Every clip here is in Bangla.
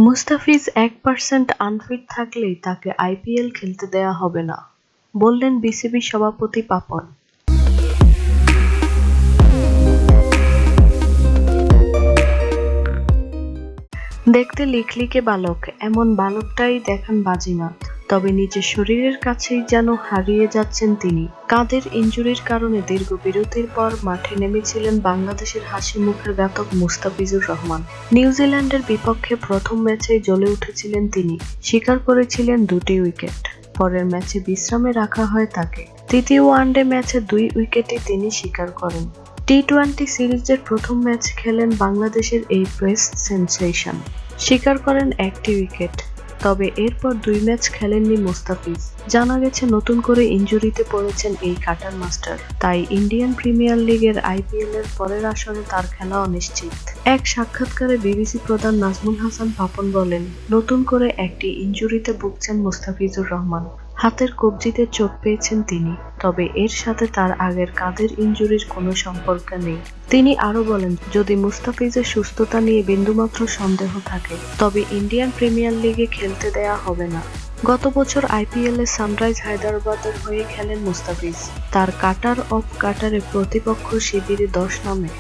মুস্তাফিজ 1% আনফিট থাকলেই তাকে আইপিএল খেলতে দেয়া হবে না, বললেন বিসিবি সভাপতি পাপন। দেখতে লিকলিকে বালক, এমন বালকটাই দেখান বাজিমাত, তবে নিজের শরীরের কাছেই যেন হারিয়ে যাচ্ছেন তিনি। কাঁধের ইনজুরির কারণে দীর্ঘ বিরতির পর মাঠে নেমেছিলেন বাংলাদেশের হাসি মুখের ঘাতক মুস্তাফিজুর রহমান। নিউজিল্যান্ডের বিপক্ষে প্রথম ম্যাচেই জ্বলে উঠেছিলেন তিনি, শিকার করেছিলেন 2টি উইকেট। পরের ম্যাচে বিশ্রামে রাখা হয় তাকে। তৃতীয় ওয়ানডে ম্যাচে 2 উইকেটই তিনি শিকার করেন। টি-20 সিরিজের প্রথম ম্যাচ খেলেন বাংলাদেশের এই পেস সেনসেশন, শিকার করেন 1টি উইকেট। তবে এরপর 2 ম্যাচ খেলেননি মুস্তাফিজ। জানা গেছে নতুন করে ইনজুরিতে পড়েছেন এই কাটার মাস্টার, তাই ইন্ডিয়ান প্রিমিয়ার লিগের আইপিএল এর পরের আসরে তার খেলা অনিশ্চিত। এক সাক্ষাৎকারে বিবিসি প্রধান নাজমুল হাসান পাপন বলেন, নতুন করে একটি ইনজুরিতে ভুগছেন মুস্তাফিজুর রহমান। হাতের কবজিতে চোট পেয়েছেন তিনি, তবে এর সাথে তার আগের কাঁধের ইনজুরির কোনো সম্পর্ক নেই। তিনি আরো বলেন, যদি মুস্তাফিজের সুস্থতা নিয়ে বিন্দুমাত্র সন্দেহ থাকে তবে ইন্ডিয়ান প্রিমিয়ার লিগে খেলতে দেয়া হবে না। গত বছর আইপিএলে সানরাইজ হায়দ্রাবাদের হয়ে খেলেন মুস্তাফিজ। তার কাটার অফ কাটারে প্রতিপক্ষ শিবিরে 10 নামে।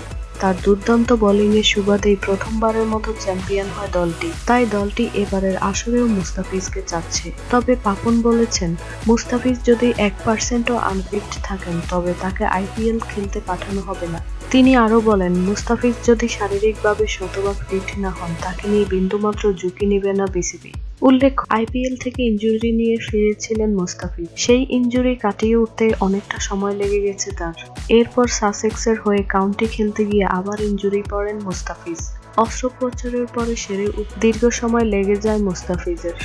তার দুর্দান্ত বোলিংয়ের সুবাদেই প্রথমবারের মতো চ্যাম্পিয়ন হয় দলটি, তাই দলটি এবারের আসরেও মুস্তাফিজকে চাচ্ছে। তবে পাপন বলেছেন, মুস্তাফিজ যদি 1%ও আনফিট থাকেন তবে তাকে আইপিএল খেলতে পাঠানো হবে না। তিনি আরো বলেন, মুস্তাফিজ যদি শারীরিকভাবে শতভাগ ফিট না হন তাকে নিয়ে বিন্দুমাত্র ঝুঁকি নেবে না বিসিবি। উল্লেখ্য, আইপিএল থেকে ইনজুরি নিয়ে ফিরেছিলেন মুস্তাফিজ। সেই ইনজুরি কাটিয়ে উঠতে অনেকটা সময় লেগে গেছে তার। এরপর সাসেক্সের হয়ে কাউন্টি খেলতে গিয়ে আবার ইনজুরি পড়েন মুস্তাফিজ। অস্ত্রোপচারের পরে সেরে দীর্ঘ সময় লেগে যায় মুস্তাফিজের।